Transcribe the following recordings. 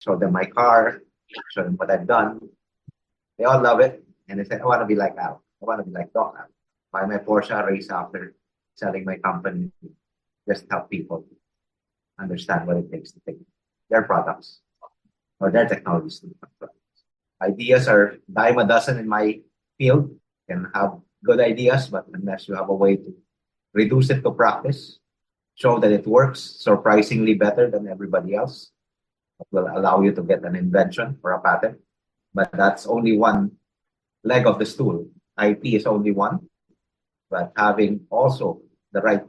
show them my car, show them what I've done. They all love it. And they say, I want to be like Al. I want to be like Doc Al. Buy my Porsche race after selling my company. Just help people understand what it takes to take their products or their technologies to become products. Ideas are dime a dozen in my field. You can have good ideas, but unless you have a way to reduce it to practice, show that it works surprisingly better than everybody else, it will allow you to get an invention or a patent. But that's only one leg of the stool. IP is only one, but having also the right.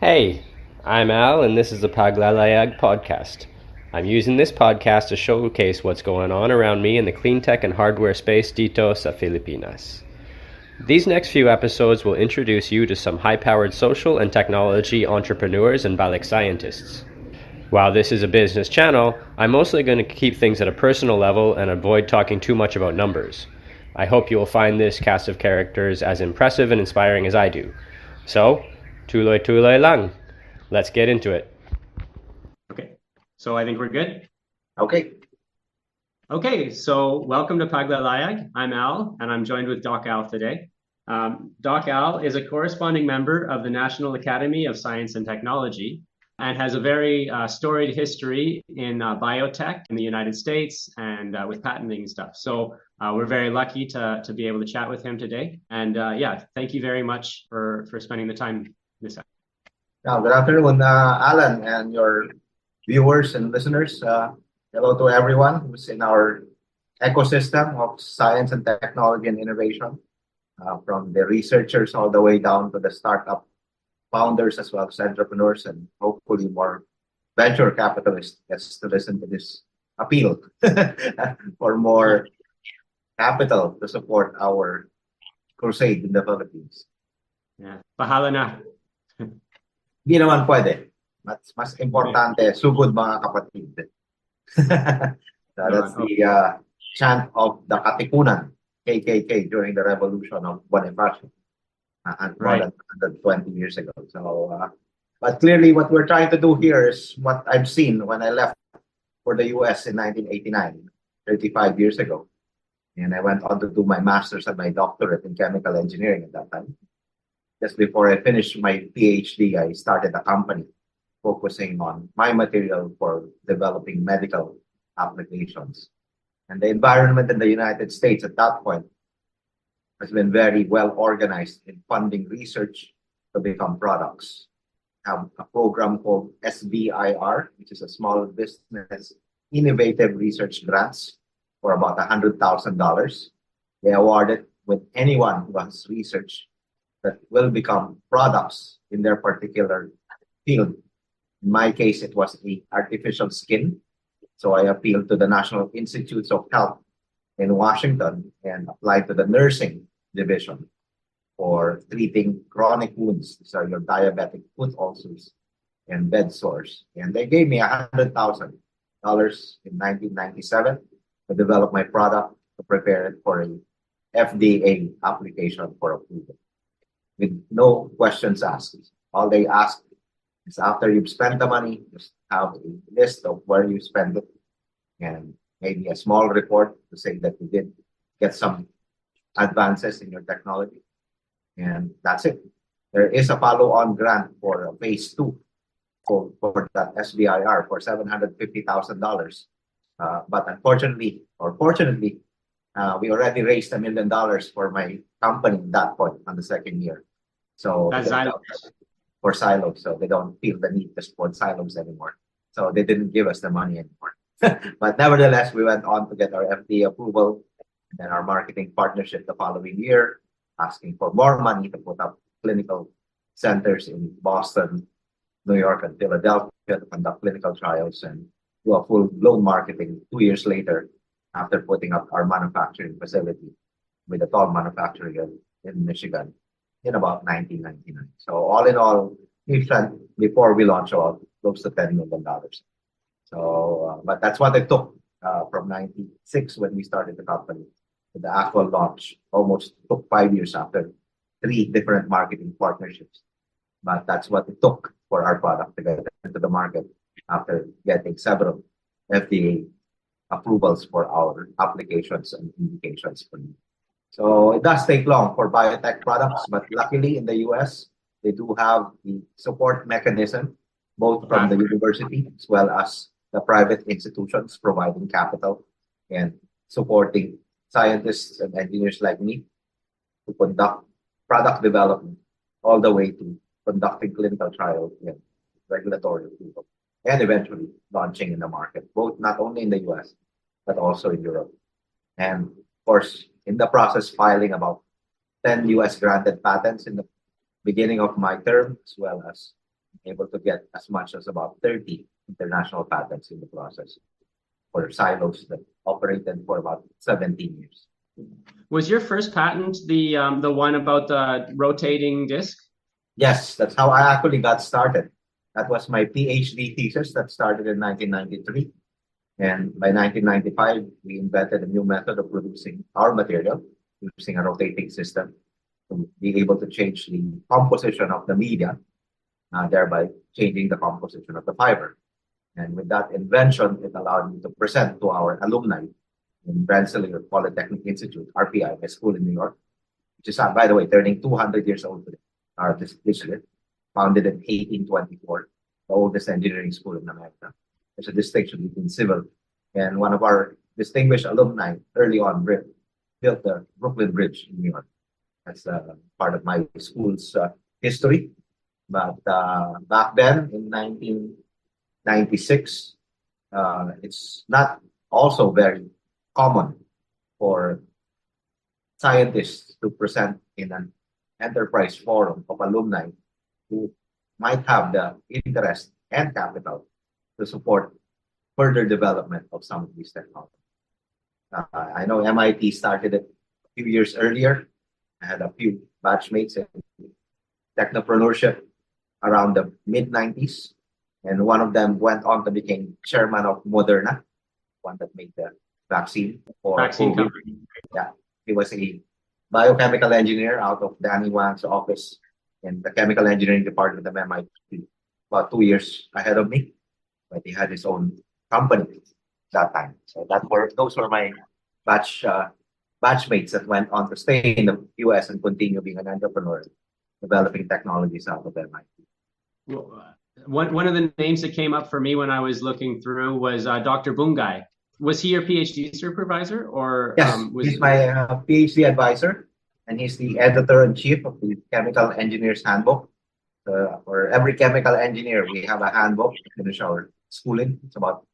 Hey, I'm Al, and this is the Paglalayag podcast. I'm using this podcast to showcase what's going on around me in the clean tech and hardware space dito sa Filipinas. These next few episodes will introduce you to some high-powered social and technology entrepreneurs and balik scientists. While this is a business channel, I'm mostly going to keep things at a personal level and avoid talking too much about numbers. I hope you will find this cast of characters as impressive and inspiring as I do. So, tuloy-tuloy lang. Let's get into it. Okay, so I think we're good. Okay. Okay, so welcome to Paglalayag. I'm Al, and I'm joined with Doc Al today. Doc Al is a corresponding member of the National Academy of Science and Technology and has a very storied history in biotech in the United States and with patenting stuff. So we're very lucky to be able to chat with him today. And yeah, thank you very much for spending the time this time. Now, good afternoon, Alan, and your viewers and listeners. Hello to everyone who's in our ecosystem of science and technology and innovation, from the researchers all the way down to the startup founders as well as entrepreneurs, and hopefully more venture capitalists gets to listen to this appeal for more capital to support our crusade in the Philippines. Yeah, bahala na. Hindi naman pwede. Mas importante, sugod mga kapatid. So that's the chant of the Katipunan, KKK, during the revolution of Bonifacio, more than 120 years ago. So, but clearly what we're trying to do here is what I've seen when I left for the US in 1989, 35 years ago. And I went on to do my master's and my doctorate in chemical engineering at that time. Just before I finished my PhD, I started a company focusing on my material for developing medical applications. And the environment in the United States at that point has been very well organized in funding research to become products. I have a program called SBIR, which is a small business innovative research grants for about $100,000. They award it with anyone who has research that will become products in their particular field. In my case, it was the artificial skin. So I appealed to the National Institutes of Health in Washington and applied to the nursing division for treating chronic wounds. These are your diabetic foot ulcers and bed sores. And they gave me $100,000 in 1997 to develop my product, to prepare it for a FDA application for approval, with no questions asked. All they ask is after you've spent the money, just have a list of where you spend it and maybe a small report to say that you did get some advances in your technology. And that's it. There is a follow-on grant for phase 2 for that SBIR for $750,000. But unfortunately, or fortunately, we already raised $1 million for my company at that point on the second year. So That's Xylos. For Xylos, so they don't feel the need to support Xylos anymore. So they didn't give us the money anymore. But nevertheless, we went on to get our FDA approval and then our marketing partnership the following year, asking for more money to put up clinical centers in Boston, New York, and Philadelphia to conduct clinical trials and do a full-blown marketing 2 years later after putting up our manufacturing facility with a toll manufacturer in Michigan in about 1999. So all in all, we spent, before we launched, close to $10 million. So, but that's what it took from 96 when we started the company The actual launch almost took 5 years after 3 different marketing partnerships. But that's what it took for our product to get into the market after getting several FDA approvals for our applications and indications. So it does take long for biotech products, but luckily in the US, they do have the support mechanism, both from the university as well as the private institutions providing capital and supporting scientists and engineers like me to conduct product development all the way to conducting clinical trials and regulatory approval, and eventually launching in the market, both not only in the US, but also in Europe. And of course, in the process, filing about 10 US granted patents in the beginning of my term, as well as able to get as much as about 30 international patents in the process for Xylos that operated for about 17 years. Was your first patent the one about the rotating disc? Yes, that's how I actually got started. That was my PhD thesis that started in 1993. And by 1995, we invented a new method of producing our material using a rotating system to be able to change the composition of the media, thereby changing the composition of the fiber. And with that invention, it allowed me to present to our alumni in Rensselaer Polytechnic Institute, RPI, a school in New York, which is, by the way, turning 200 years old today. This year, founded in 1824, the oldest engineering school in America. There's a distinction between civil, and one of our distinguished alumni early on built the Brooklyn Bridge in New York. That's part of my school's history. But back then, in 1996, it's not also very common for scientists to present in an enterprise forum of alumni who might have the interest and capital to support further development of some of these technologies. I know MIT started it a few years earlier. I had a few batchmates in technopreneurship around the mid-90s, and one of them went on to become chairman of Moderna, one that made the vaccine for Vaccine COVID. company. Yeah, he was a biochemical engineer out of Danny Wang's office in the chemical engineering department of MIT, about 2 years ahead of me, but he had his own company that time. So those were my batchmates that went on to stay in the US and continue being an entrepreneur, developing technologies out of MIT. Well, one of the names that came up for me when I was looking through was Dr. Bungay. Was he your PhD supervisor, or Yes, he's my PhD advisor, and he's the editor-in-chief of the Chemical Engineer's Handbook. For every chemical engineer, we have a handbook to finish our schooling. It's about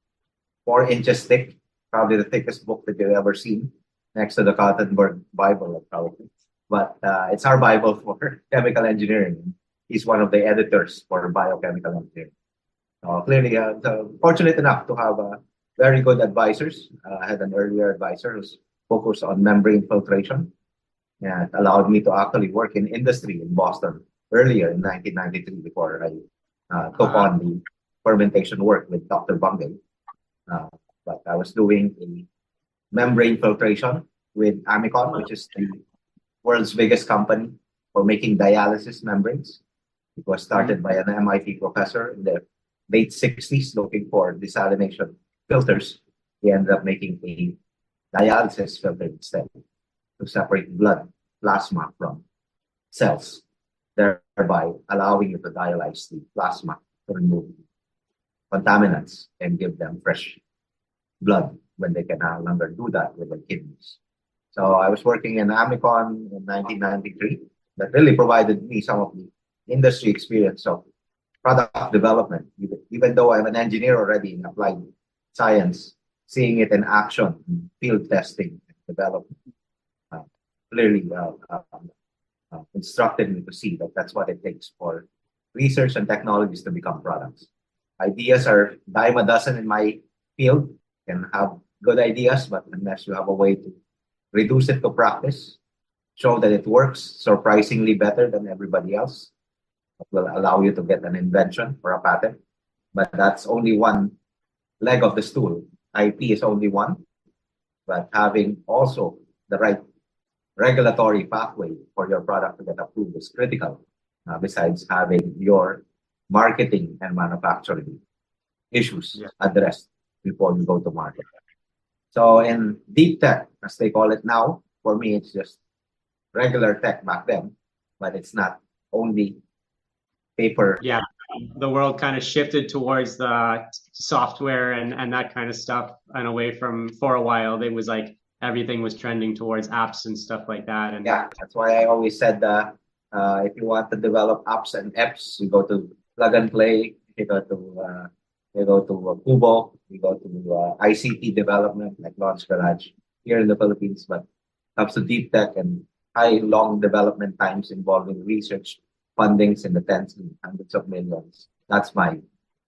4 inches thick, probably the thickest book that you've ever seen, next to the Gutenberg Bible, probably. But it's our Bible for chemical engineering. He's one of the editors for biochemical engineering. Clearly, fortunate enough to have very good advisors. I had an earlier advisor who's focused on membrane filtration, and it allowed me to actually work in industry in Boston earlier in 1993 before I took on the fermentation work with Dr. Bungay. But I was doing a membrane filtration with Amicon, which is the world's biggest company for making dialysis membranes. It was started by an MIT professor in the late 60s looking for desalination filters. He ended up making a dialysis filter instead to separate blood plasma from cells, thereby allowing you to dialyze the plasma to remove contaminants and give them fresh blood when they can no longer do that with their kidneys. So I was working in Amicon in 1993. That really provided me some of the industry experience of product development. Even though I'm an engineer already in applied science, seeing it in action, field testing, development, clearly instructed me to see that that's what it takes for research and technologies to become products. Ideas are dime a dozen in my field. You can have good ideas, but unless you have a way to reduce it to practice, show that it works surprisingly better than everybody else, it will allow you to get an invention or a patent. But that's only one leg of the stool. IP is only one, but having also the right regulatory pathway for your product to get approved is critical, besides having your marketing and manufacturing issues addressed before you go to market. So in deep tech, as they call it now, for me, it's just regular tech back then, but it's not only paper. Yeah, the world kind of shifted towards the software and that kind of stuff and away from, for a while, it was like everything was trending towards apps and stuff like that. And yeah, that's why I always said if you want to develop apps and apps, you go to Plug and Play, you go to Kubo, you go to ICT development like Launch Garage here in the Philippines, but comes to deep tech and high long development times involving research fundings in the tens and hundreds of millions. That's my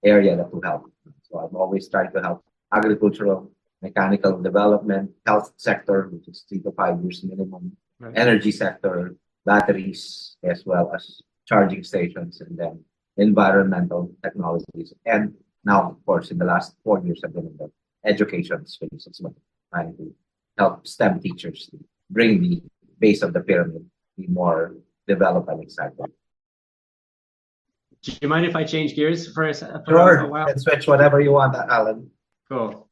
area that will help. So I'm always trying to help agricultural, mechanical development, health sector, which is 3 to 5 years minimum, Right. energy sector, batteries, as well as charging stations, and then environmental technologies. And now, of course, in the last 4 years, I've been in the education space as well, trying to help STEM teachers to bring the base of the pyramid be more developed and excited. do you mind if I change gears for a Sure, while? and switch whatever you want, Alan. Cool.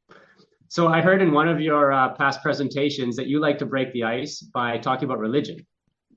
So I heard in one of your past presentations that you like to break the ice by talking about religion.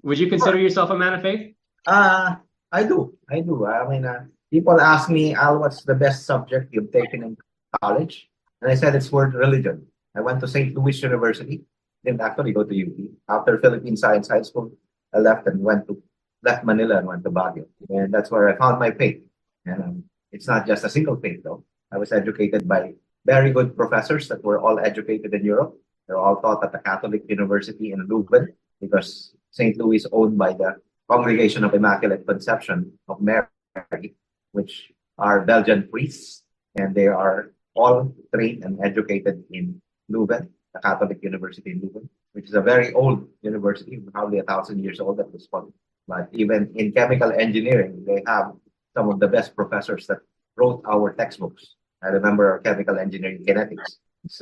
Would you consider yourself a man of faith? I do. I mean, people ask me, Al, what's the best subject you've taken in college? And I said it's word religion. I went to St. Louis University, didn't actually go to UP. After Philippine Science High School, I left Manila and went to Baguio. And that's where I found my faith. And it's not just a single faith, though. I was educated by very good professors that were all educated in Europe. They're all taught at the Catholic University in Leuven, because St. Louis is owned by the Congregation of Immaculate Conception of Mary, which are Belgian priests, and they are all trained and educated in Leuven, the Catholic University in Leuven, which is a very old university, probably 1,000 years old at this point. But even in chemical engineering, they have some of the best professors that wrote our textbooks. I remember our chemical engineering kinetics. It's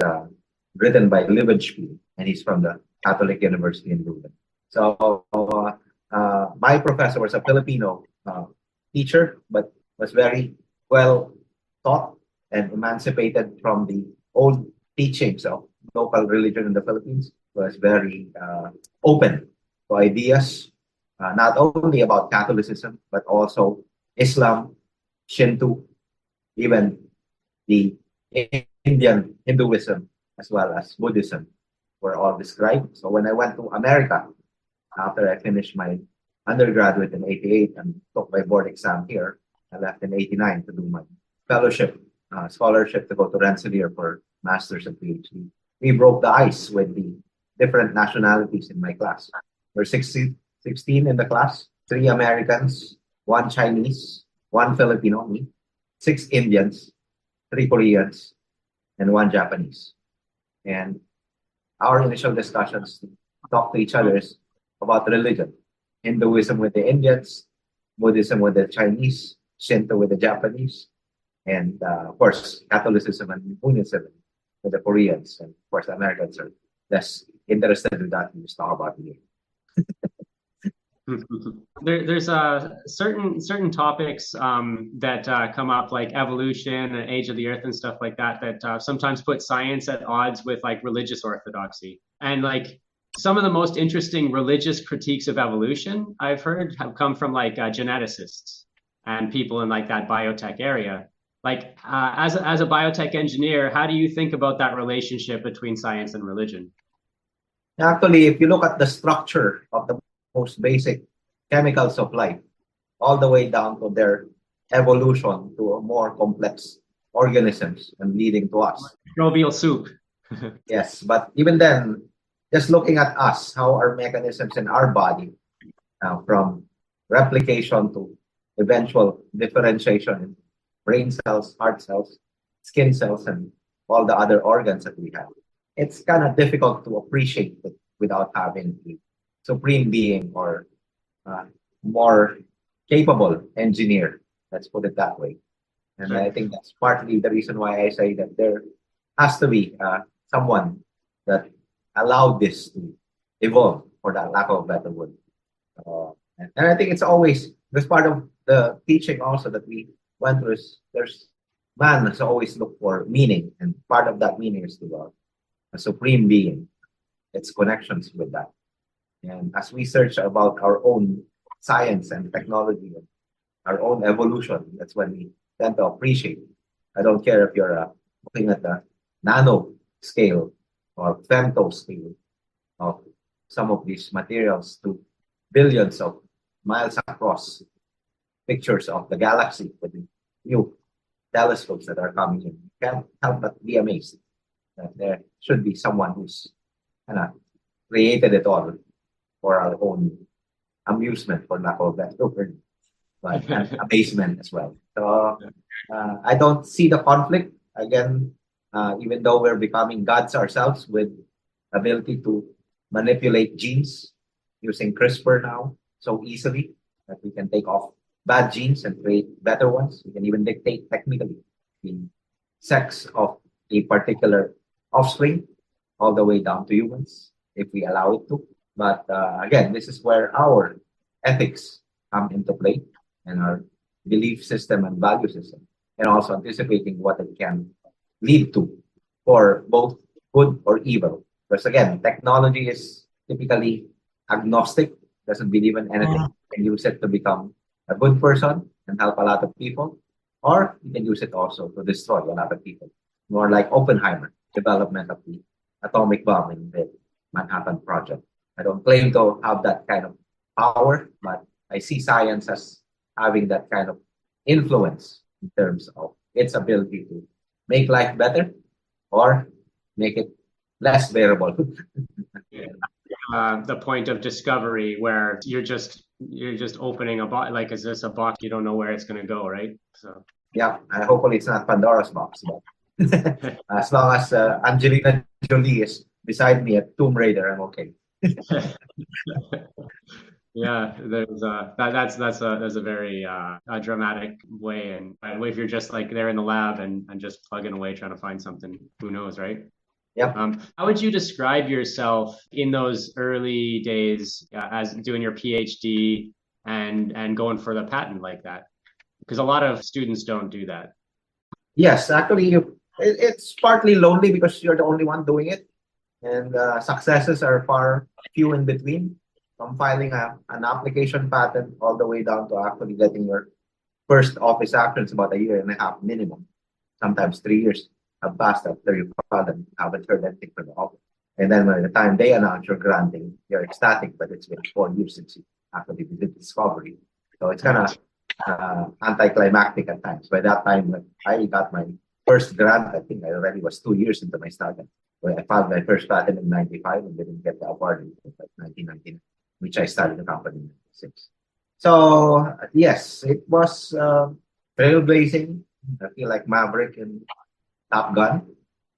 written by Liebenspiel, and he's from the Catholic University in Leuven. So my professor was a Filipino teacher, but was very well taught and emancipated from the old teachings of local religion in the Philippines. Was very open to ideas, not only about Catholicism, but also Islam, Shinto, even the Indian Hinduism, as well as Buddhism, were all described. So when I went to America, after I finished my undergraduate in 88 and took my board exam here, I left in 89 to do my fellowship, scholarship to go to Rensselaer for master's and PhD. We broke the ice with the different nationalities in my class. We're 16 in the class, 3 Americans, 1 Chinese, 1 Filipino, me, 6 Indians, 3 Koreans, and 1 Japanese. And our initial discussions to talk to each other is about religion. Hinduism with the Indians, Buddhism with the Chinese, Shinto with the Japanese, and of course, Catholicism and Buddhism with the Koreans. And of course, Americans are less interested in that. We just talk about it. There's certain topics that come up, like evolution and age of the earth and stuff like that, that sometimes put science at odds with like religious orthodoxy. And like some of the most interesting religious critiques of evolution I've heard have come from like geneticists and people in like that biotech area. Like as a biotech engineer, how do you think about that relationship between science and religion? Actually, if you look at the structure of the most basic chemicals of life, all the way down to their evolution to a more complex organisms and leading to us. Microbial soup. Yes, but even then, just looking at us, how our mechanisms in our body, from replication to eventual differentiation in brain cells, heart cells, skin cells, and all the other organs that we have, it's kind of difficult to appreciate it without having a supreme being or more capable engineer. Let's put it that way. And Sure. I think that's partly the reason why I say that there has to be someone that allowed this to evolve, for that lack of a better word. And I think it's always, this part of the teaching also that we went through is there's man has always looked for meaning, and part of that meaning is to God, a supreme being, its connections with that. And as we search about our own science and technology, and our own evolution, that's when we tend to appreciate. I don't care if you're looking at the nano scale or femto scale of some of these materials to billions of miles across, pictures of the galaxy with the new telescopes that are coming in. You can't help but be amazed that there should be someone who's kind of created it all for our own amusement, for lack of a better word, but and amazement as well. So I don't see the conflict again, even though we're becoming gods ourselves with ability to manipulate genes using CRISPR now so easily that we can take off bad genes and create better ones. We can even dictate technically the sex of a particular offspring all the way down to humans if we allow it to. But again, this is where our ethics come into play, and our belief system and value system, and also anticipating what it can lead to for both good or evil. Because again, technology is typically agnostic, doesn't believe in anything. You can use it to become a good person and help a lot of people, or you can use it also to destroy a lot of people. More like Oppenheimer, development of the atomic bomb in the Manhattan Project. I don't claim to have that kind of power, but I see science as having that kind of influence in terms of its ability to make life better or make it less bearable. The point of discovery where you're just opening a box. Like, is this a box? You don't know where it's going to go, right? So yeah, and hopefully it's not Pandora's box. But as long as Angelina Jolie is beside me at Tomb Raider, I'm okay. yeah, that's a very dramatic way, and if you're just like there in the lab and just plugging away trying to find something, who knows, right? Yep. How would you describe yourself in those early days as doing your PhD and going for the patent like that? Because a lot of students don't do that. Yes, actually, it's partly lonely because you're the only one doing it, and successes are far few in between. From filing an application patent all the way down to actually getting your first office action, it's about a year and a half minimum. Sometimes 3 years have passed after you filed and haven't heard anything from the office. And then by the time they announce your granting, you're ecstatic, but it's been 4 years since you actually did the discovery. So it's kind of anticlimactic at times. By that time, I got my first grant, I think I already was 2 years into my startup. I filed my first patent in 95 and didn't get the award until 1999, which I started the company in 96. So yes, it was trailblazing. I feel like Maverick and Top Gun.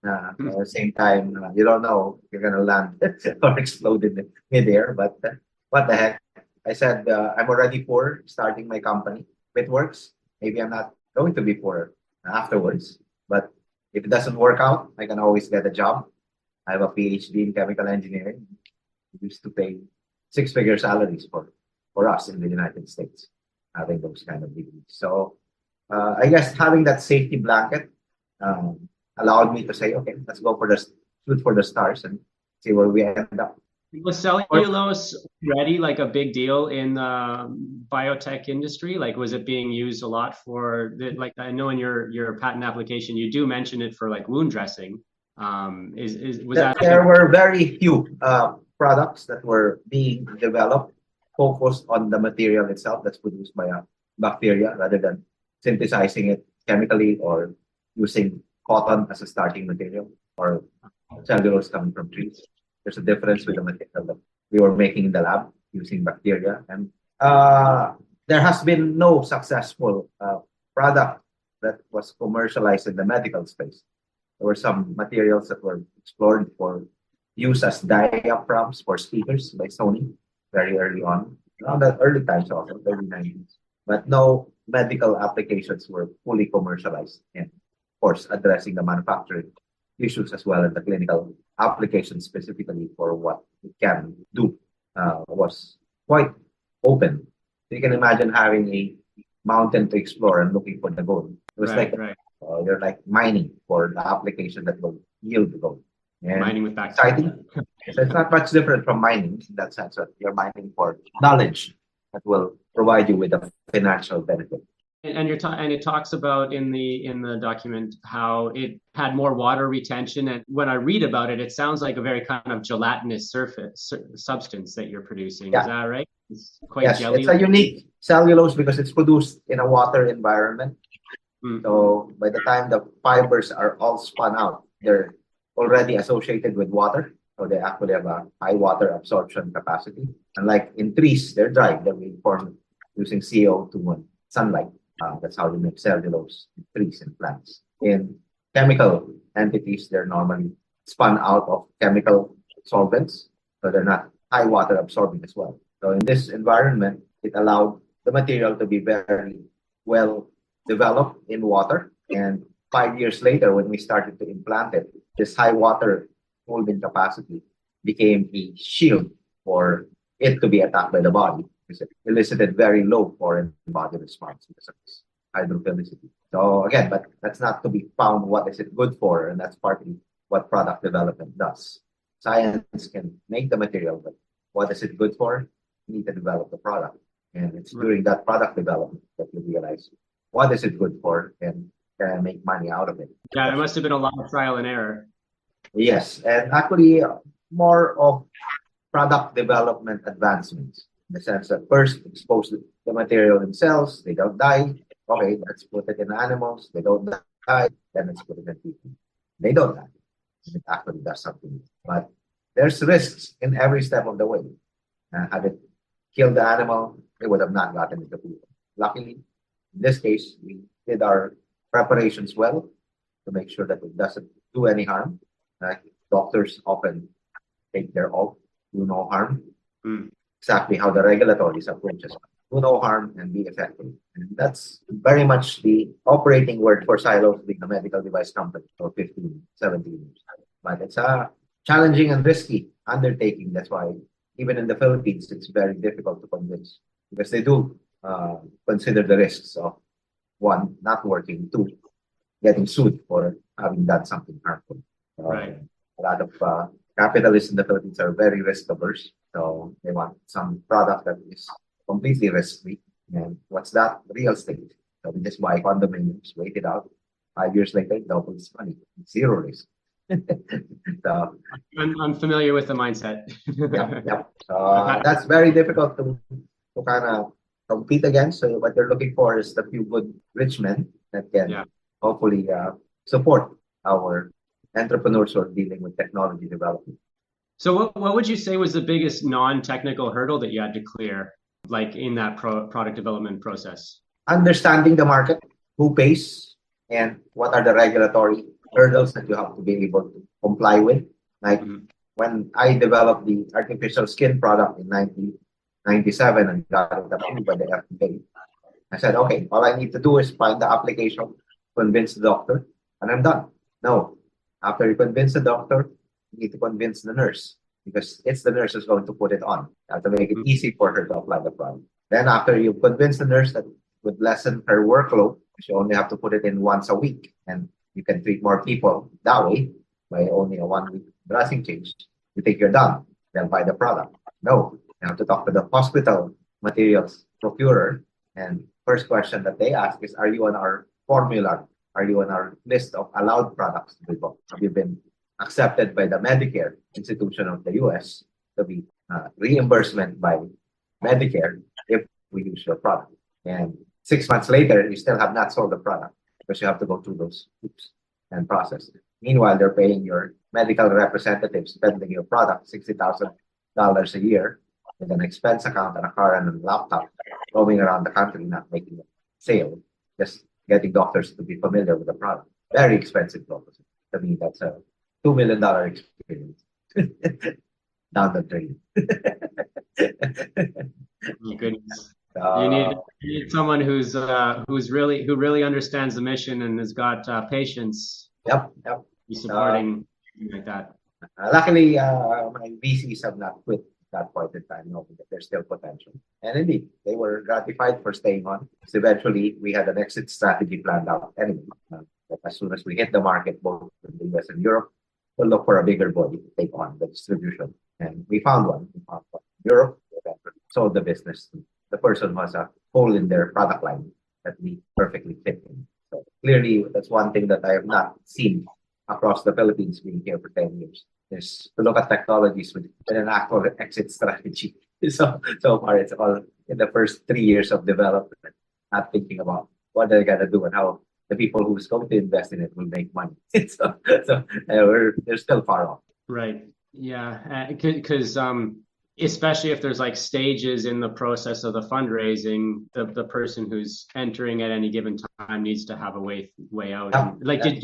At the same time, you don't know if you're gonna land or explode in midair. But what the heck? I said I'm already poor starting my company. If it works, maybe I'm not going to be poor afterwards. But if it doesn't work out, I can always get a job. I have a PhD in chemical engineering. We used to pay six-figure salaries for us in the United States, having those kind of degrees. So I guess having that safety blanket allowed me to say, okay, let's go for shoot for the stars and see where we end up. Was cellulose already like a big deal in the biotech industry? Like, was it being used a lot for like, I know in your patent application, you do mention it for like wound dressing. There were very few products that were being developed focused on the material itself that's produced by a bacteria rather than synthesizing it chemically or using cotton as a starting material or cellulose coming from trees. There's a difference with the material that we were making in the lab using bacteria. And there has been no successful product that was commercialized in the medical space. There were some materials that were explored for use as diaphragms for speakers by Sony very early on, around the early times of the early 90s. But no medical applications were fully commercialized and, of course, addressing the manufacturing issues as well as the clinical application specifically for what it can do was quite open. So you can imagine having a mountain to explore and looking for the gold. It was Right, like right. you're like mining for the application that will yield the gold. And Mining with bacteria. exciting. So it's not much different from mining in that sense that you're mining for knowledge that will provide you with a financial benefit. And it talks about in the document how it had more water retention. And when I read about it, it sounds like a very kind of gelatinous substance that you're producing. Yeah. Is that right? It's quite Yes, jelly. it's a unique cellulose because it's produced in a water environment. Mm. So by the time the fibers are all spun out, they're already associated with water. So they actually have a high water absorption capacity. Unlike in trees, they're dry. They're being formed using CO2 and sunlight. That's how they make cellulose in trees and plants. In chemical entities, they're normally spun out of chemical solvents. So they're not high water absorbing as well. So in this environment, it allowed the material to be very well developed in water. And 5 years later, when we started to implant it, this high water holding capacity became a shield for it to be attacked by the body because it elicited very low foreign body response because of this hydrophilicity. So again, but that's not to be found what is it good for, and that's partly what product development does. Science can make the material, but what is it good for? You need to develop the product. And it's during that product development that you realize what is it good for and can I make money out of it. Yeah, there must have been a lot of trial and error. Yes, and actually more of product development advancements in the sense that first expose the material in cells, they don't die. Okay, let's put it in animals, they don't die, then let's put it in people. They don't die. It actually does something. But there's risks in every step of the way. Had it killed the animal, it would have not gotten into people. Luckily, in this case, we did our preparations well to make sure that it doesn't do any harm. Doctors often take their oath, do no harm. Exactly how the regulatory approaches do no harm and be effective. And that's very much the operating word for Xylos being a medical device company for 15, 17 years. But it's a challenging and risky undertaking. That's why even in the Philippines, it's very difficult to convince because they do consider the risks of one, not working, two, getting sued for having done something harmful. Right. A lot of capitalists in the Philippines are very risk averse, so they want some product that is completely risk free. And what's that? Real estate. So we just buy condominiums, wait it out. 5 years later, it doubles money, zero risk. So I'm familiar with the mindset. yeah. So that's very difficult to kind of compete against. So what you're looking for is the few good rich men that can hopefully support our entrepreneurs who are dealing with technology development. So what would you say was the biggest non-technical hurdle that you had to clear, like in that product development process? Understanding the market, who pays, and what are the regulatory hurdles that you have to be able to comply with. Like when I developed the artificial skin product in 1997 and got it approved by the FDA, I said, okay, all I need to do is find the application, convince the doctor, and I'm done. No, after you convince the doctor, you need to convince the nurse because it's the nurse who's going to put it on. You have to make it easy for her to apply the product. Then after you convince the nurse that it would lessen her workload, she only have to put it in once a week and you can treat more people that way by only a 1 week dressing change. You think you're done, then buy the product. No, you have to talk to the hospital materials procurer. And first question that they ask is, are you on our formula? Are you on our list of allowed products to be bought? Have you been accepted by the Medicare institution of the US to be reimbursement by Medicare if we use your product? And 6 months later, you still have not sold the product because you have to go through those hoops and process. Meanwhile, they're paying your medical representatives spending your product $60,000 a year with an expense account and a car and a laptop, roaming around the country, not making a sale, just getting doctors to be familiar with the product. Very expensive process. To me, that's a $2 million experience down the drain. Oh, goodness. You need someone who really understands the mission and has got patience. Yep. Be supporting like that. Luckily, my VCs have not quit at that point in time, knowing that there's still potential. And indeed, they were gratified for staying on. So eventually, we had an exit strategy planned out anyway. That as soon as we hit the market, both in the US and Europe, we'll look for a bigger body to take on the distribution. And we found one. We found one in Europe. We eventually sold the business to the person who has a hole in their product line that we perfectly fit in. So clearly, that's one thing that I have not seen across the Philippines being here for 10 years is to look at technologies with an actual exit strategy. So far, it's all in the first 3 years of development, not thinking about what they're going to do and how the people who's going to invest in it will make money. They're still far off. Right. Yeah. Because especially if there's like stages in the process of the fundraising, the person who's entering at any given time needs to have a way out. Yeah, Like, did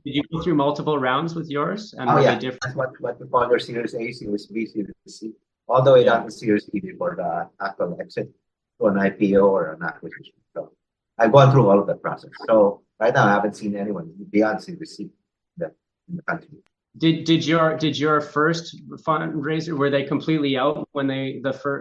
you go through multiple rounds with yours? And were they different? That's what we call your Series A, Series B, Series C, all the way down to Series E before the actual exit to an IPO or an acquisition. So I've gone through all of that process. So right now, I haven't seen anyone beyond Series C in the country. Did your first fundraiser, were they completely out when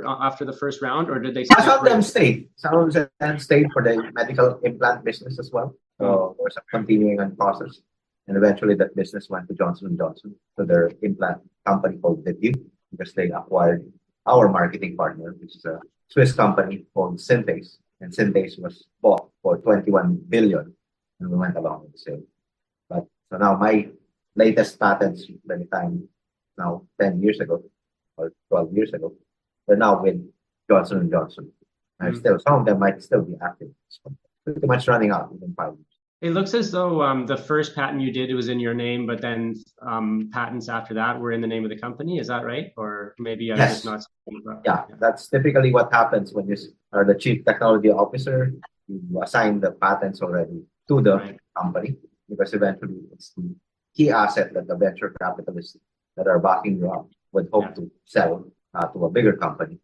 after the first round, or did they? Some of them stayed. Some of them stayed for the medical implant business as well. So there's a continuing on process, and eventually that business went to Johnson & Johnson, to their implant company called Vidyu, because they acquired our marketing partner, which is a Swiss company called Synthes, and Synthes was bought for 21 billion, and we went along with the sale. But so now my latest patents, by the time now 10 years ago or 12 years ago, they're now with Johnson & Johnson. And still, some of them might still be active. Pretty much running out within 5 years. It looks as though the first patent you did, it was in your name, but then patents after that were in the name of the company. Is that right? Or maybe I'm just not. Yeah, that's typically what happens when you are the chief technology officer. You assign the patents already to the company, because eventually it's the key asset that the venture capitalists that are backing you up would hope to sell to a bigger company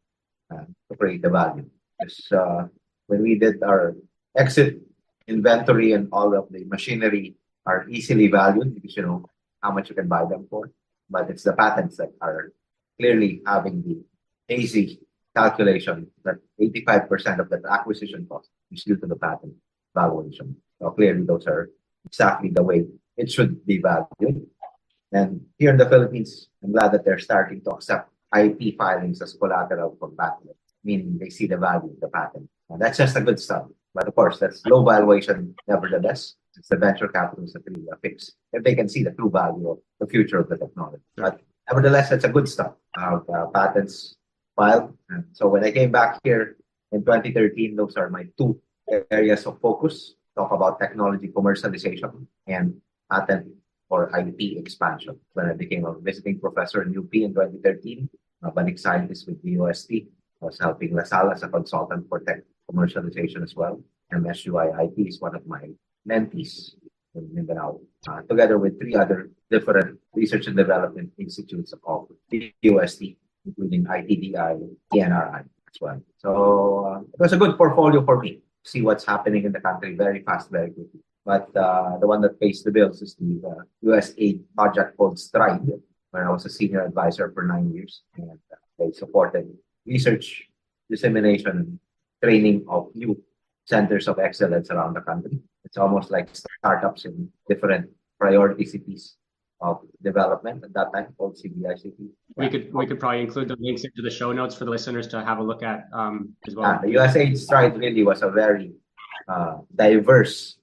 to create the value. Because when we did our exit inventory, and all of the machinery are easily valued because you know how much you can buy them for. But it's the patents that are clearly having the hazy calculation that 85% of the acquisition cost is due to the patent valuation. So clearly those are exactly the way it should be valued. And here in the Philippines, I'm glad that they're starting to accept IP filings as collateral for patent, meaning they see the value of the patent. And that's just a good start. But of course, that's low valuation nevertheless. It's the venture capitalists that really fix if they can see the true value of the future of the technology. But nevertheless, that's a good start. Patents filed. And so when I came back here in 2013, those are my two areas of focus. Talk about technology commercialization and patent or IP expansion. When I became a visiting professor in UP in 2013, a balik scientist with the UST, I was helping LaSalle as a consultant for tech commercialization as well. MSUI IP is one of my mentees in Mindanao, together with 3 other different research and development institutes of the UST, including ITDI, TNRI as well. So it was a good portfolio for me. See what's happening in the country very fast, very quickly. But the one that pays the bills is the USAID project called STRIDE, where I was a senior advisor for 9 years. And they supported research, dissemination, training of new centers of excellence around the country. It's almost like startups in different priority cities of development at that time, called CBICT. We could probably include the links into the show notes for the listeners to have a look at as well. The USAID Stride really was a very diverse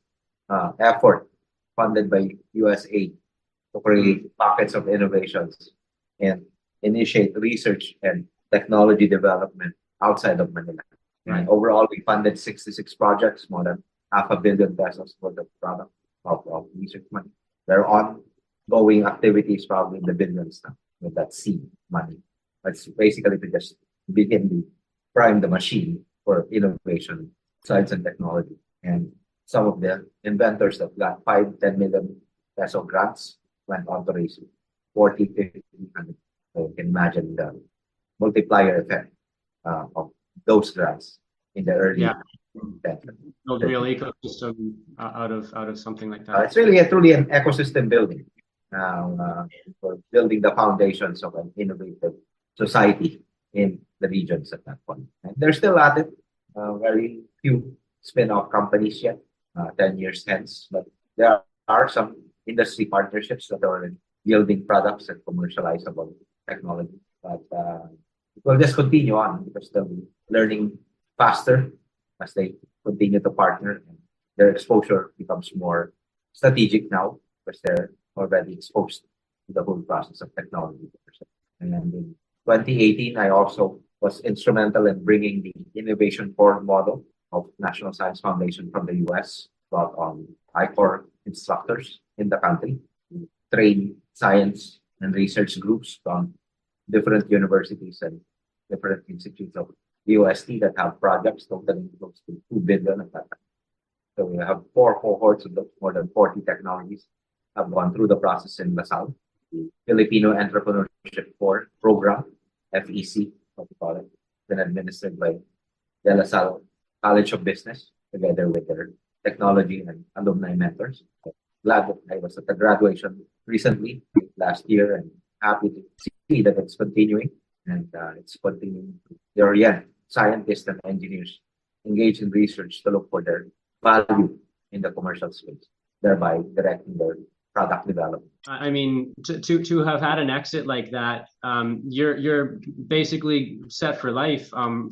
effort funded by USAID to create pockets of innovations and initiate research and technology development outside of Manila. And overall, we funded 66 projects, more than $500 million pesos worth of product of research money. Their ongoing activities probably in the billions now with that seed money. That's basically to just begin to prime the machine for innovation, science and technology. And some of the inventors that got 5-10 million peso grants went on to raise 40, 50, 100. So you can imagine the multiplier effect of those grants in the early build real ecosystem out of something like that. It's really truly an ecosystem building. for building the foundations of an innovative society in the regions at that point. And they're still at it. Very few spin-off companies yet, 10 years hence, but there are some industry partnerships that are yielding products and commercializable technology. But it will just continue on because they'll be learning faster as they continue to partner, and their exposure becomes more strategic now because they're already exposed to the whole process of technology. And then in 2018, I also was instrumental in bringing the innovation core model of National Science Foundation from the US, brought on I-Corp instructors in the country to train science and research groups from different universities and different institutes of the UST that have projects totaling close to 2 billion at that time. So we have 4 cohorts of more than 40 technologies have gone through the process in LaSalle. The Filipino Entrepreneurship Core Program, FEC, what we call it, been administered by the LaSalle College of Business together with their technology and alumni mentors. So glad that I was at the graduation recently, last year, and happy to see that it's continuing, and it's continuing to orient scientists and engineers engaged in research to look for their value in the commercial space, thereby directing their product development. I mean, to have had an exit like that, you're basically set for life from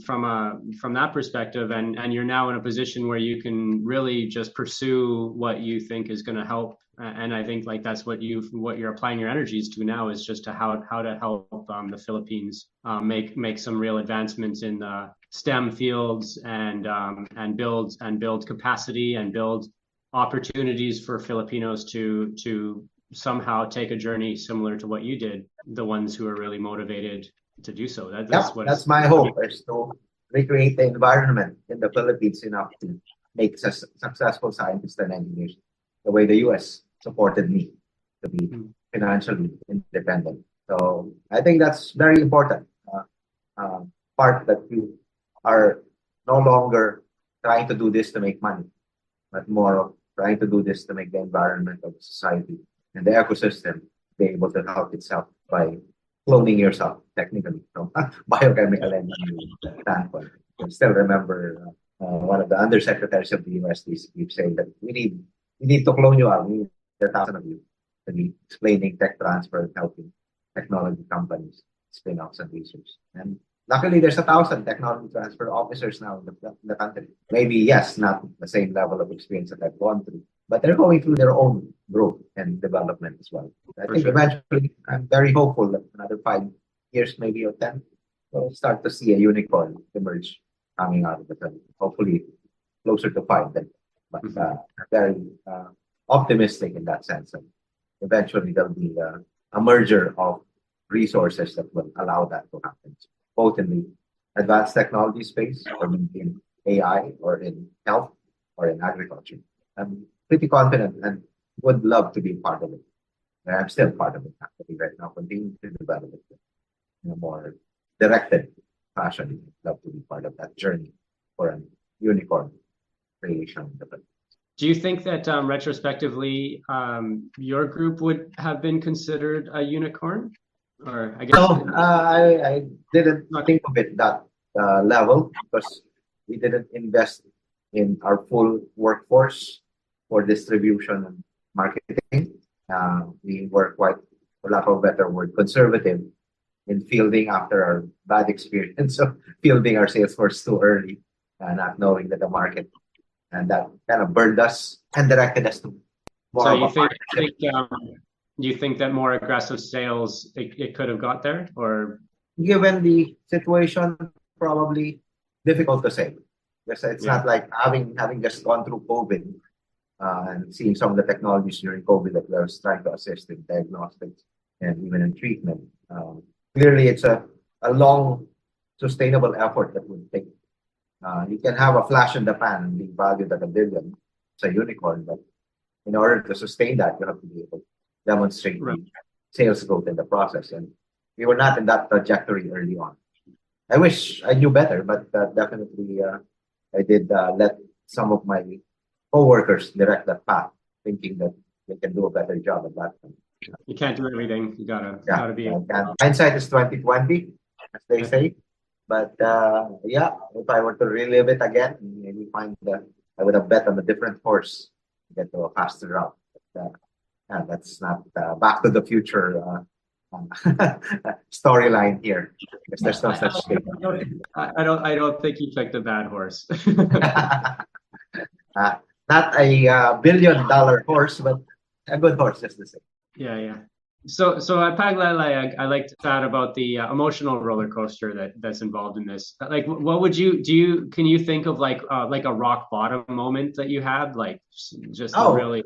that perspective, and you're now in a position where you can really just pursue what you think is going to help. And I think like that's what you're applying your energies to now, is just to how to help the Philippines make some real advancements in the STEM fields and build capacity and build opportunities for Filipinos to somehow take a journey similar to what you did, the ones who are really motivated to do so. That's my hope, is to recreate the environment in the Philippines enough to make successful scientists and engineers the way the US supported me to be financially independent. So I think that's very important. Part that you are no longer trying to do this to make money, but more of trying to do this to make the environment of the society and the ecosystem be able to help itself by cloning yourself, technically, from biochemical engineering standpoint. I still remember one of the undersecretaries of the universities keep saying that we need to clone you out. We need 1,000 of you to be explaining tech transfer and helping technology companies, spin-offs and research. And luckily, there's 1,000 technology transfer officers now in the country. Maybe, yes, not the same level of experience that I've gone through, but they're going through their own growth and development as well. I think eventually, I'm very hopeful that another 5 years, maybe, or 10, we'll start to see a unicorn emerge coming out of the country. Hopefully, closer to 5 then. But very optimistic in that sense. And eventually, there'll be a merger of resources that will allow that to happen, both in the advanced technology space, or in AI, or in health, or in agriculture. I'm pretty confident and would love to be part of it. And I'm still part of it actually right now, continuing to develop it in a more directed fashion. I'd love to be part of that journey for a unicorn creation. Do you think that retrospectively, your group would have been considered a unicorn? Or I guess no, I didn't think of it that level, because we didn't invest in our full workforce for distribution and marketing. We were quite, for lack of a better word, conservative in fielding after our bad experience of fielding our sales force too early, not knowing that the market, and that kind of burned us and directed us to more so of you a think, partnership. do you think that more aggressive sales, it could have got there? Or Given the situation, probably difficult to say. Because it's not like having just gone through COVID and seeing some of the technologies during COVID that we was trying to assist in diagnostics and even in treatment. Clearly, it's a long, sustainable effort that would take. You can have a flash in the pan and be valued at $1 billion. It's a unicorn, but in order to sustain that, you have to be able to demonstrate the sales growth in the process. And we were not in that trajectory early on. I wish I knew better, but definitely I did let some of my co-workers direct that path, thinking that they can do a better job at that time. You can't do everything. You gotta be. And hindsight is 2020, as they say. But yeah, if I were to relive it again, maybe I would have bet on a different horse to get to a faster route. But, yeah, that's not Back to the Future storyline here, because there's no such thing. I don't think you picked a bad horse. Not a billion-dollar horse, but a good horse, just the same. Yeah. So at Paglalayag, I like to chat about the emotional roller coaster that's involved in this. Like, what would can you think of like a rock bottom moment that you had, like just Oh, really?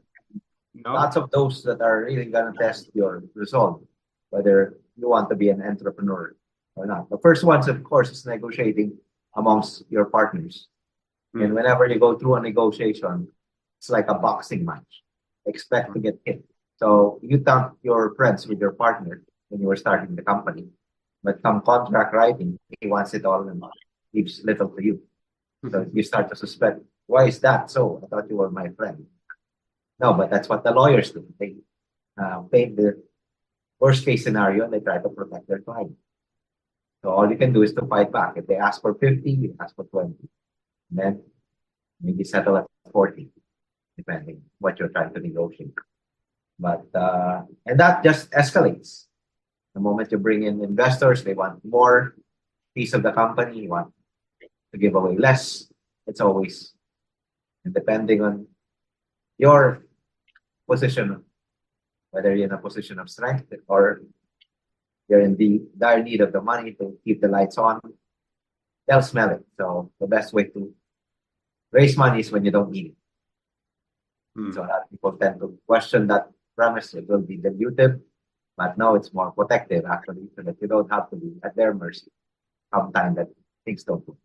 No? Lots of those that are really gonna test your resolve, whether you want to be an entrepreneur or not. The first ones, of course, is negotiating amongst your partners. And whenever you go through a negotiation, it's like a boxing match. Expect to get hit. So you thought you're friends with your partner when you were starting the company, but come contract writing, he wants it all and leaves little to you. So you start to suspect, why is that so? I thought you were my friend. No, but that's what the lawyers do. They paint the worst case scenario and they try to protect their client. So all you can do is to fight back. If they ask for 50, you ask for 20. And then maybe settle at 40, depending what you're trying to negotiate. But and that just escalates. The moment you bring in investors, they want more piece of the company, you want to give away less. It's always, and depending on your position, whether you're in a position of strength or you're in the dire need of the money to keep the lights on, they'll smell it. So the best way to raise money is when you don't need it. So a lot of people tend to question that premise. It will be dilutive, but no, it's more protective actually, so that you don't have to be at their mercy sometime that things don't go.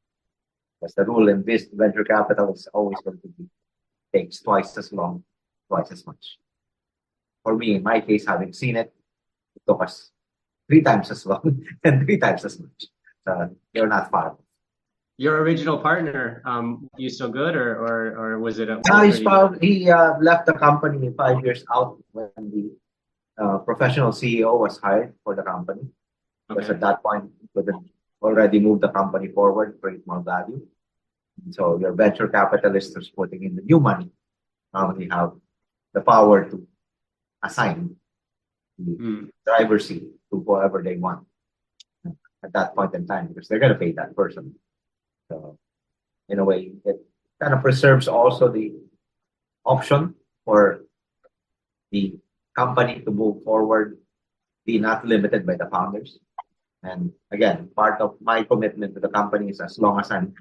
Because the rule in this venture capital is always going to be takes twice as long, twice as much. For me, in my case, having seen it, it took us 3 times as long and 3 times as much. So you're not far. Your original partner, you still good, or was it? He left the company 5 years out when the professional CEO was hired for the company. Because at that point, you could already move the company forward, create more value. And so your venture capitalist who's putting in the new money normally have the power to assign the driver's seat to whoever they want at that point in time, because they're going to pay that person. So in a way, it kind of preserves also the option for the company to move forward, be not limited by the founders. And again, part of my commitment to the company is, as long as I'm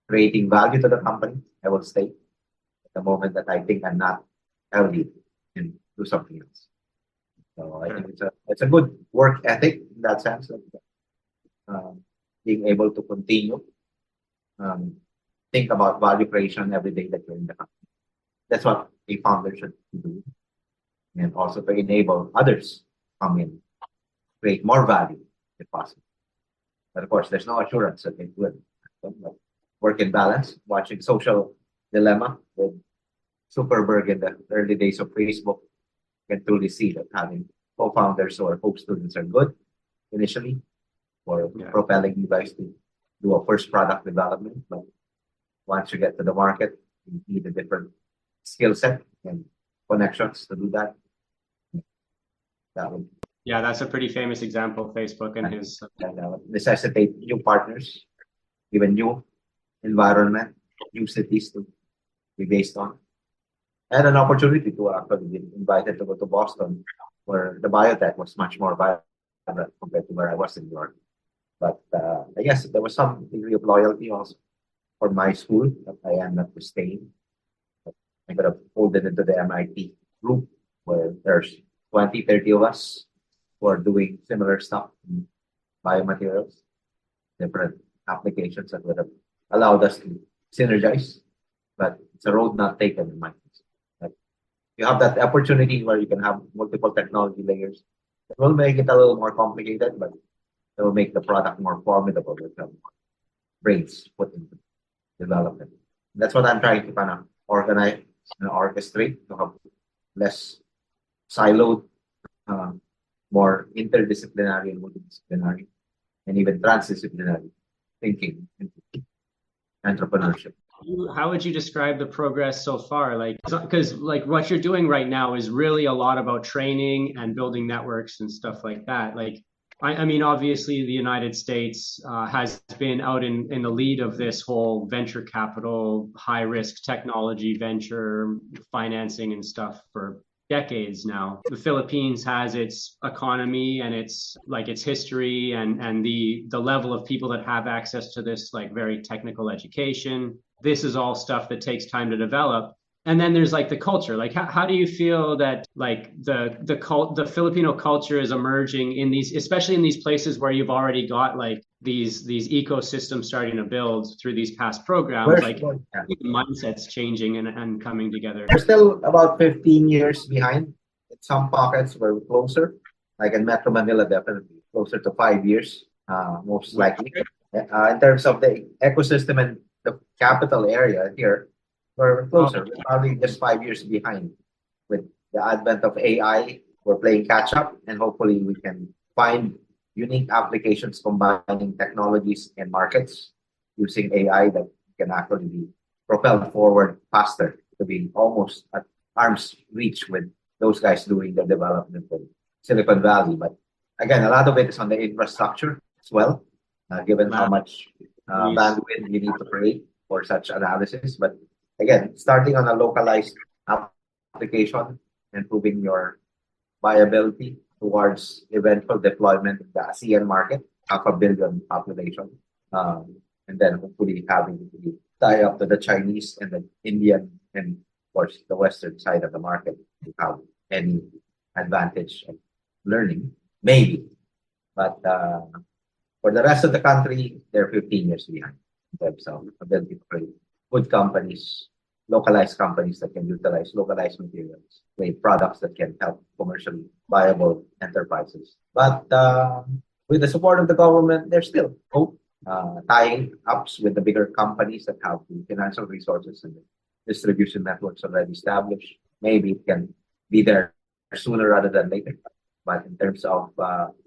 creating value to the company, I will stay. At the moment that I think I'm not, I'll leave and do something else. So I think it's a good work ethic in that sense of being able to continue think about value creation every day that you're in the company. That's what a founder should do, and also to enable others to come in, create more value if possible. But of course, there's no assurance that they will. Work in balance, watching Social Dilemma with Zuckerberg in the early days of Facebook, you can truly see that having co-founders or co-students are good initially for propelling you guys to do a first product development. But once you get to the market, you need a different skill set and connections to do that. That would that's a pretty famous example, Facebook and his necessitate new partners, even new environment, new cities to be based on. And an opportunity to actually be invited to go to Boston, where the biotech was much more vibrant compared to where I was in New York. But I guess there was some degree of loyalty also for my school that I ended up staying. I could have pulled it into the MIT group where there's 20, 30 of us who are doing similar stuff in biomaterials, different applications that would have allowed us to synergize. But it's a road not taken in my case. Like, you have that opportunity where you can have multiple technology layers. It will make it a little more complicated, but it will make the product more formidable with more brains put into development. That's what I'm trying to kind of organize and orchestrate to have less siloed more interdisciplinary and multidisciplinary, and even transdisciplinary thinking into entrepreneurship. How would you describe the progress so far? Like, because like what you're doing right now is really a lot about training and building networks and stuff like that. Like, I mean, obviously the United States has been out in the lead of this whole venture capital, high risk technology venture financing and stuff for decades now. The Philippines has its economy and its history and the level of people that have access to this like very technical education. This is all stuff that takes time to develop. And then there's like the culture. Like how do you feel that like the Filipino culture is emerging in these, especially in these places where you've already got like these ecosystems starting to build through these past programs? Like the mindset's changing and coming together. We're still about 15 years behind. In some pockets we're closer, like in Metro Manila, definitely closer to 5 years, most likely. In terms of the ecosystem and the capital area here, we're closer. We're probably just 5 years behind. With the advent of AI, we're playing catch up, and hopefully we can find unique applications combining technologies and markets using AI that can actually be propelled forward faster to be almost at arm's reach with those guys doing the development in Silicon Valley. But again, a lot of it is on the infrastructure as well, given how much bandwidth you need to create for such analysis. But again, starting on a localized application, improving your viability towards eventual deployment in the ASEAN market, 500 million population, and then hopefully having to tie up to the Chinese and the Indian and of course the Western side of the market to have any advantage of learning, maybe. But for the rest of the country, they're 15 years behind in terms of ability to create good companies, localized companies that can utilize localized materials, create products that can help commercially viable enterprises. But with the support of the government, there's still hope. Tying ups with the bigger companies that have the financial resources and the distribution networks already established. Maybe it can be there sooner rather than later. But in terms of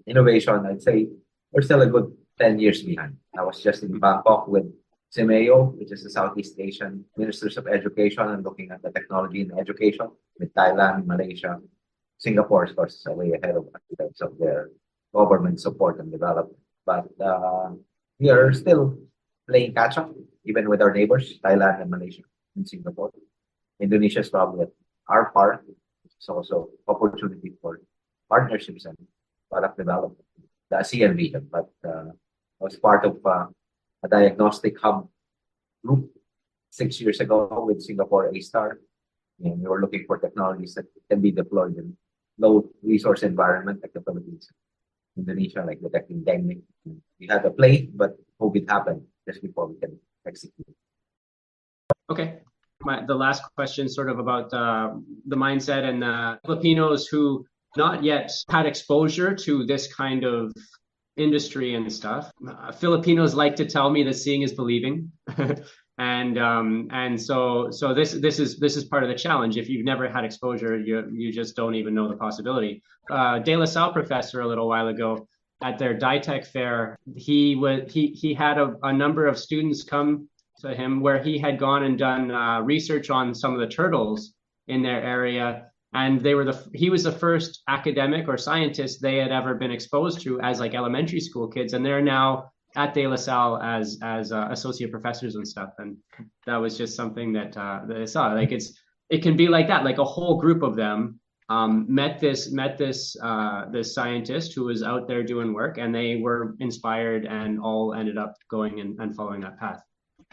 innovation, I'd say we're still a good 10 years behind. I was just in Bangkok with CIMEO, which is the Southeast Asian Ministers of Education, and looking at the technology in education with Thailand, Malaysia, Singapore, of course, is way ahead of us in terms of their government support and development. But we are still playing catch up, even with our neighbors, Thailand and Malaysia and Singapore. Indonesia is probably at our part. It's also opportunity for partnerships and product development. The ASEAN region, but I was part of a diagnostic hub group 6 years ago with Singapore A-Star, and we were looking for technologies that can be deployed in low resource environment like the Philippines, Indonesia, like detecting dengue. We had a play, but COVID happened just before we can execute. Okay. The last question sort of about the mindset and Filipinos who not yet had exposure to this kind of industry and stuff. Filipinos like to tell me that seeing is believing. and so this is part of the challenge. If you've never had exposure, you just don't even know the possibility. De La Salle professor a little while ago at their DITEC fair, he had a number of students come to him where he had gone and done research on some of the turtles in their area. And he was the first academic or scientist they had ever been exposed to as like elementary school kids. And they're now at De La Salle as associate professors and stuff. And that was just something that I saw. Like it can be like that. Like a whole group of them met this scientist who was out there doing work, and they were inspired and all ended up going and following that path.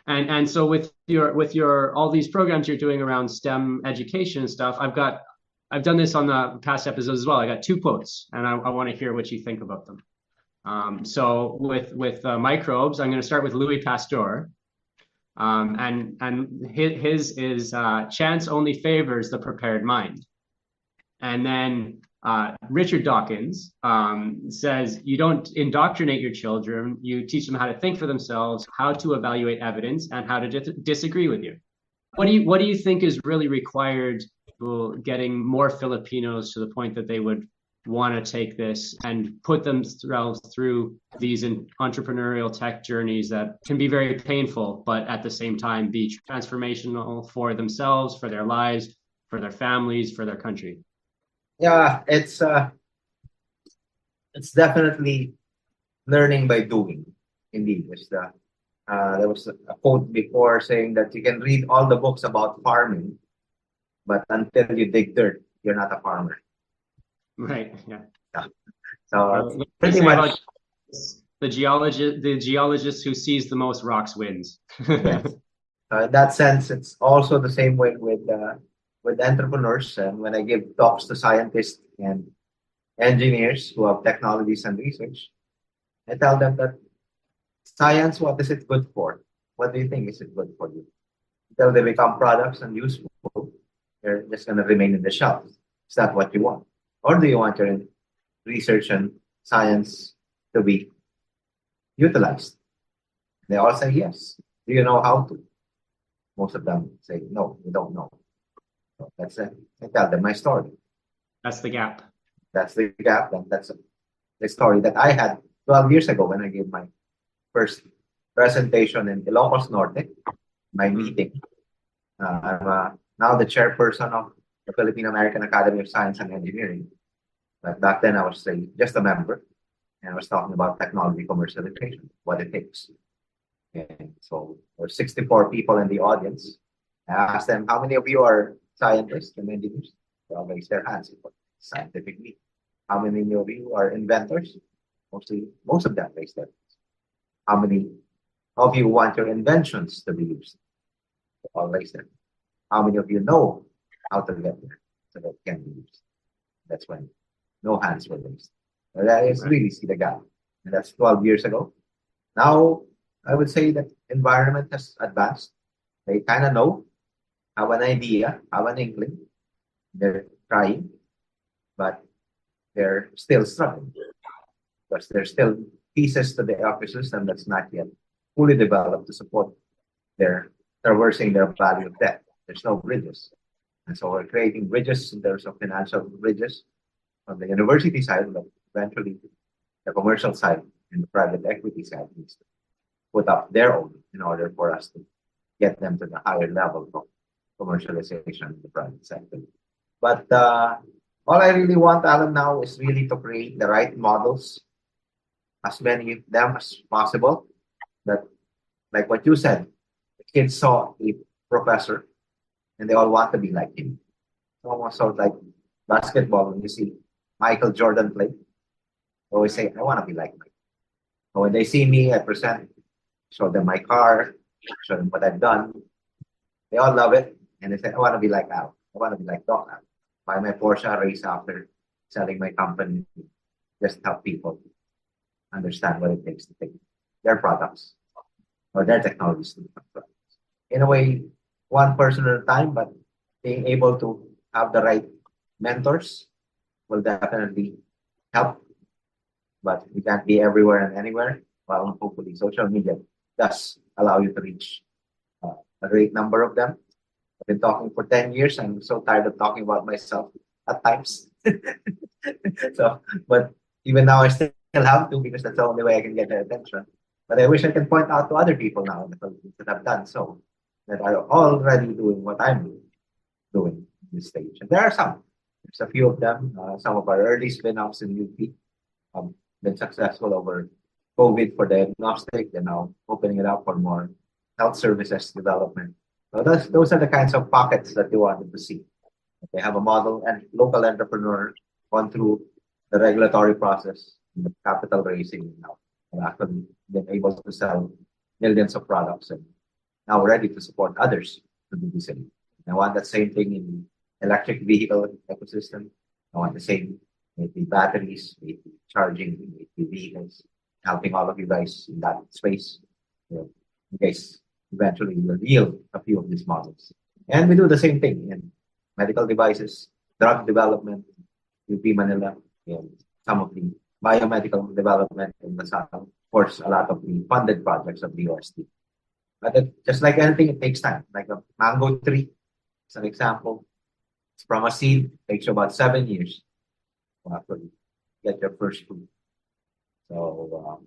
And so with your all these programs you're doing around STEM education and stuff, I've done this on the past episodes as well. I got 2 quotes, and I want to hear what you think about them. So with microbes, I'm going to start with Louis Pasteur, and his is chance only favors the prepared mind. And then Richard Dawkins says you don't indoctrinate your children, you teach them how to think for themselves, how to evaluate evidence, and how to disagree with you. What do you think is really required for getting more Filipinos to the point that they would want to take this and put themselves through these entrepreneurial tech journeys that can be very painful, but at the same time be transformational for themselves, for their lives, for their families, for their country? Yeah, it's definitely learning by doing. Indeed, there was a quote before saying that you can read all the books about farming, but until you dig dirt, you're not a farmer. Right. Yeah. Yeah. So What do you pretty say much about the geologist who sees the most rocks wins? yes. In that sense, it's also the same way with entrepreneurs. And when I give talks to scientists and engineers who have technologies and research, I tell them that science, what is it good for? What do you think is it good for you? Until they become products and useful, they're just going to remain in the shelf. Is that what you want? Or do you want your research and science to be utilized? They all say yes. Do you know how to? Most of them say no, we don't know. So that's it. I tell them my story. That's the gap. That's the gap, and that's the story that I had 12 years ago when I gave my first presentation in Ilocos Norte, my meeting. I'm now the chairperson of the Philippine American Academy of Science and Engineering. But back then I was just a member, and I was talking about technology commercialization, what it takes. And so there were 64 people in the audience. I asked them, how many of you are scientists and engineers? They all raised their hands scientifically. How many of you are inventors? Most of them raised their hands. How many of you want your inventions to be used? They all raised their hands. How many of you know how to get there so that it can be used? That's when no hands were raised. But I really see the gap. And that's 12 years ago. Now, I would say that environment has advanced. They kind of know, have an idea, have an inkling. They're trying, but they're still struggling because there's still pieces to the ecosystem that's not yet fully developed to support their traversing their valley of death. There's no bridges. And so we're creating bridges in terms of financial bridges on the university side, but eventually the commercial side and the private equity side needs to put up their own in order for us to get them to the higher level of commercialization in the private sector. But all I really want, Alan, now is really to create the right models, as many of them as possible. That, like what you said, the kids saw a professor and they all want to be like him. It's almost sort of like basketball when you see Michael Jordan play. They always say, I want to be like Mike. So when they see me, I present, show them my car, show them what I've done. They all love it. And they say, I want to be like Al. I want to be like Doc Al. Buy my Porsche, race after selling my company. Just help people understand what it takes to take their products or their technologies to become products. In a way, one person at a time, but being able to have the right mentors will definitely help. But we can't be everywhere and anywhere. Well, hopefully social media does allow you to reach a great number of them. I've been talking for 10 years. I'm so tired of talking about myself at times. So, but even now I still have to because that's the only way I can get their attention. But I wish I can point out to other people now in the Philippines that have done so, that are already doing what I'm doing in this stage. And there are some. There's a few of them. Some of our early spin-offs in UP have been successful over COVID for diagnostic. They're now opening it up for more health services development. So those are the kinds of pockets that you wanted to see. They have a model and local entrepreneur gone through the regulatory process, the capital raising now, and actually been able to sell millions of products and now ready to support others to do the same. I want that same thing in the electric vehicle ecosystem. I want the same with the batteries, with the charging, with the vehicles, helping all of you guys in that space. In case eventually we'll yield a few of these models. And we do the same thing in medical devices, drug development, UP Manila, and some of the biomedical development in the south. Of course, a lot of the funded projects of the USD. But just like anything, it takes time. Like a mango tree, as an example, it's from a seed, takes you about 7 years to actually get your first fruit. So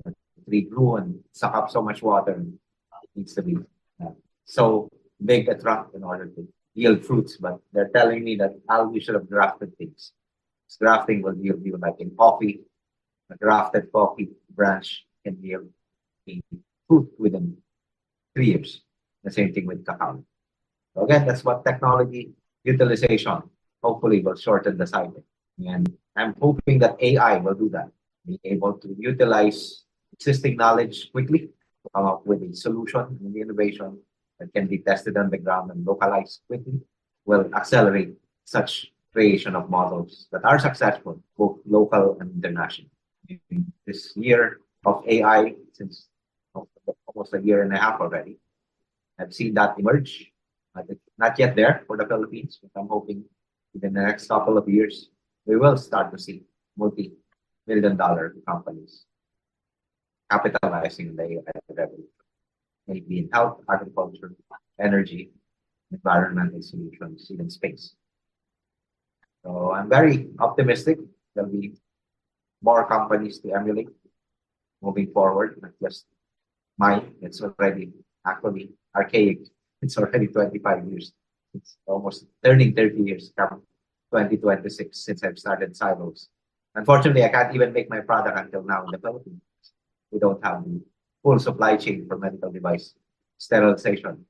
the tree grew and suck up so much water, and it needs to be so big a trunk in order to yield fruits. But they're telling me that we should have grafted things. Grafting will yield you, like in coffee, a grafted coffee branch can yield a fruit within 3 years. The same thing with cacao. So again, that's what technology utilization hopefully will shorten the cycle. And I'm hoping that AI will do that, be able to utilize existing knowledge quickly to come up with a solution and the innovation that can be tested on the ground and localized quickly will accelerate such creation of models that are successful, both local and international. In this year of AI, since almost a year and a half already, I've seen that emerge. It's not yet there for the Philippines, but I'm hoping within the next couple of years, we will start to see multi-million-dollar companies capitalizing on the AI revenue, maybe in health, agriculture, energy, environmental solutions, even space. So I'm very optimistic there'll be more companies to emulate moving forward, not just mine. It's already actually archaic. It's already 25 years. It's almost turning 30 years come 2026 since I've started Xylos. Unfortunately, I can't even make my product until now in the Philippines. We don't have the full supply chain for medical device sterilization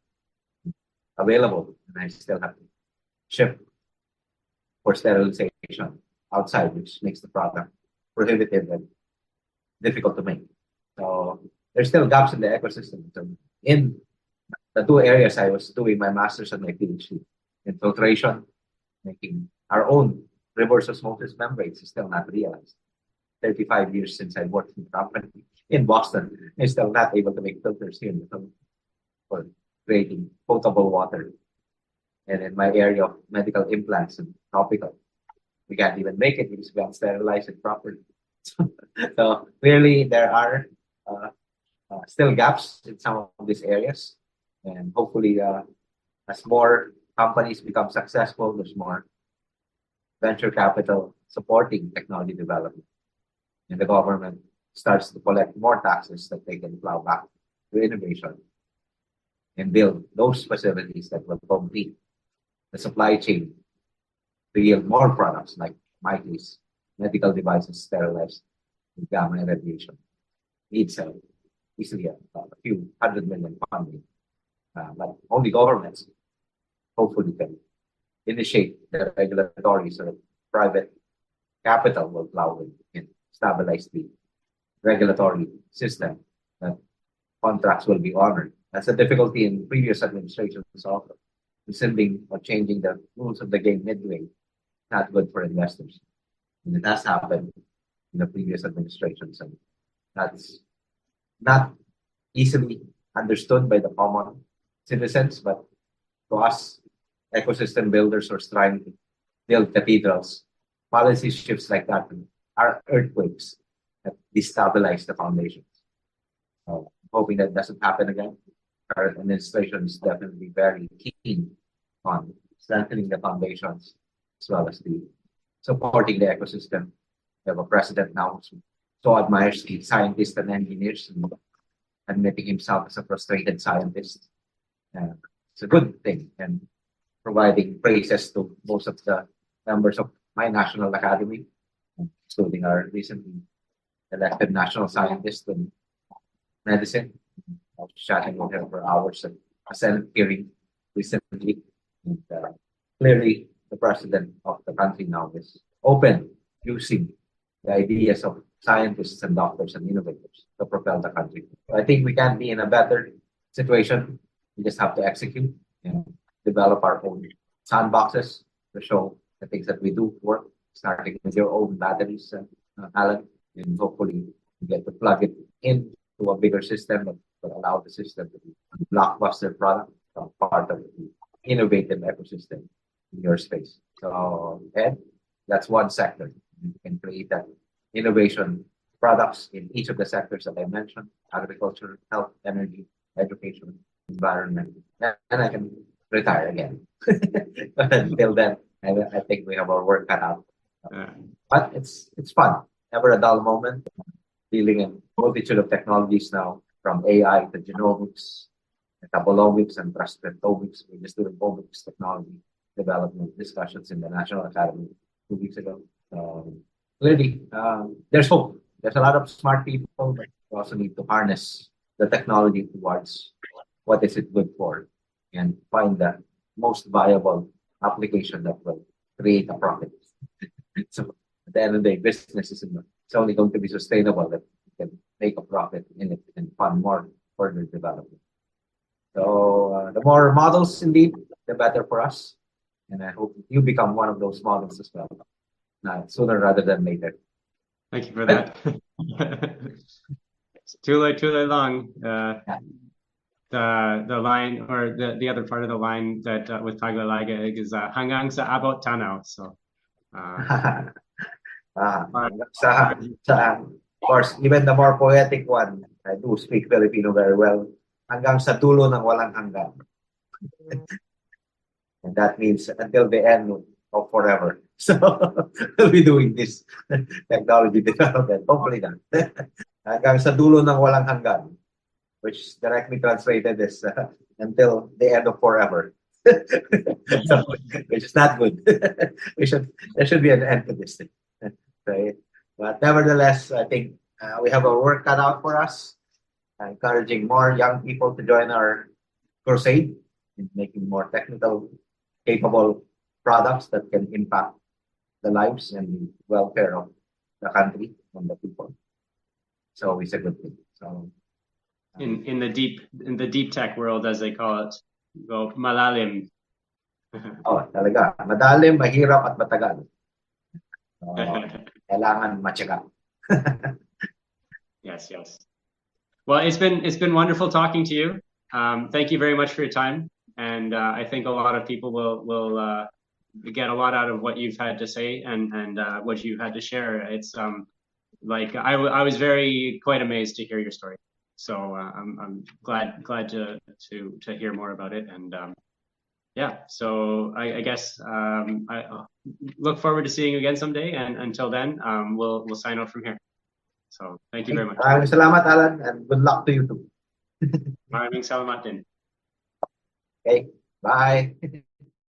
available, and I still have to ship for sterilization outside, which makes the product prohibitive and difficult to make. So there's still gaps in the ecosystem. So in the two areas I was doing my master's and my PhD, in filtration, making our own reverse osmosis membranes is still not realized. 35 years since I worked in the company in Boston, I'm still not able to make filters here in the Philippines for creating potable water. And in my area of medical implants and topical, we can't even make it because we can't sterilize it properly. So clearly there are still gaps in some of these areas. And hopefully as more companies become successful, there's more venture capital supporting technology development. And the government starts to collect more taxes that they can plow back to innovation and build those facilities that will complete the supply chain to yield more products like my case, medical devices sterilized with gamma radiation. Needs easily a few 100 million funding. But only governments hopefully can initiate the regulatory sort of private capital will plow in and stabilize the regulatory system that contracts will be honored. That's a difficulty in previous administrations also. Rescinding or changing the rules of the game midway, not good for investors. And it has happened in the previous administrations, and that's not easily understood by the common citizens, but to us, ecosystem builders or trying to build cathedrals, policy shifts like that are earthquakes that destabilize the foundations. Hoping that doesn't happen again. Our administration is definitely very keen on strengthening the foundations as well as the supporting the ecosystem. We have a president now who so admires the scientists and engineers and admitting himself as a frustrated scientist. It's a good thing, and providing praises to most of the members of my national academy, including our recently elected national scientist in medicine. I was chatting with him for hours at a Senate hearing recently. And, clearly, the president of the country now is open using the ideas of scientists and doctors and innovators to propel the country. So I think we can be in a better situation. We just have to execute and develop our own sandboxes to show the things that we do work, starting with your own batteries, Alan, and hopefully you get to plug it into a bigger system that will allow the system to be a blockbuster product, part of the innovative ecosystem in your space. So, Ed, that's one sector. You can create that innovation products in each of the sectors that I mentioned: agriculture, health, energy, education, environment. And I can retire again. But until then, I think we have our work cut out. But it's fun. Never a dull moment. Dealing in multitude of technologies now, from AI to genomics, metabolomics, and transcriptomics. We just doing omics technology development discussions in the National Academy 2 weeks ago. Clearly, there's hope. There's a lot of smart people, but we also need to harness the technology towards what is it good for, and find the most viable application that will create a profit. So at the end of the day, business is it's only going to be sustainable if you can make a profit in it and fund more further development. So the more models, indeed, the better for us. And I hope you become one of those models as well, sooner rather than later. Thank you for that. Too late long. The line, or the other part of the line that with Paglalayag is hanggang sa abot tanaw. So of course, even the more poetic one, I do speak Filipino very well. Hanggang sa dulo ng walang hanggan. And that means until the end of forever. So we'll be doing this technology development. Hopefully not. Hanggang sa dulo ng walang hanggan, which directly translated is until the end of forever. So, which is not good. There should be an end to this thing. Right? But nevertheless, I think we have a work cut out for us, encouraging more young people to join our crusade in making more technical, capable products that can impact the lives and the welfare of the country and the people. So it's a good thing. So in the deep tech world, as they call it, go malalim. Talaga. Madalim, mahirap at matagal. Kailangan matyaga. Yes. Well, it's been wonderful talking to you. Thank you very much for your time, and I think a lot of people will get a lot out of what you've had to say and what you've had to share. It's like I was quite amazed to hear your story. So I'm glad to hear more about it, and so I guess I look forward to seeing you again someday, and until then we'll sign off from here. So thank you very much. Maraming salamat, Alan, and good luck to you too. Maraming salamat din. Okay, bye.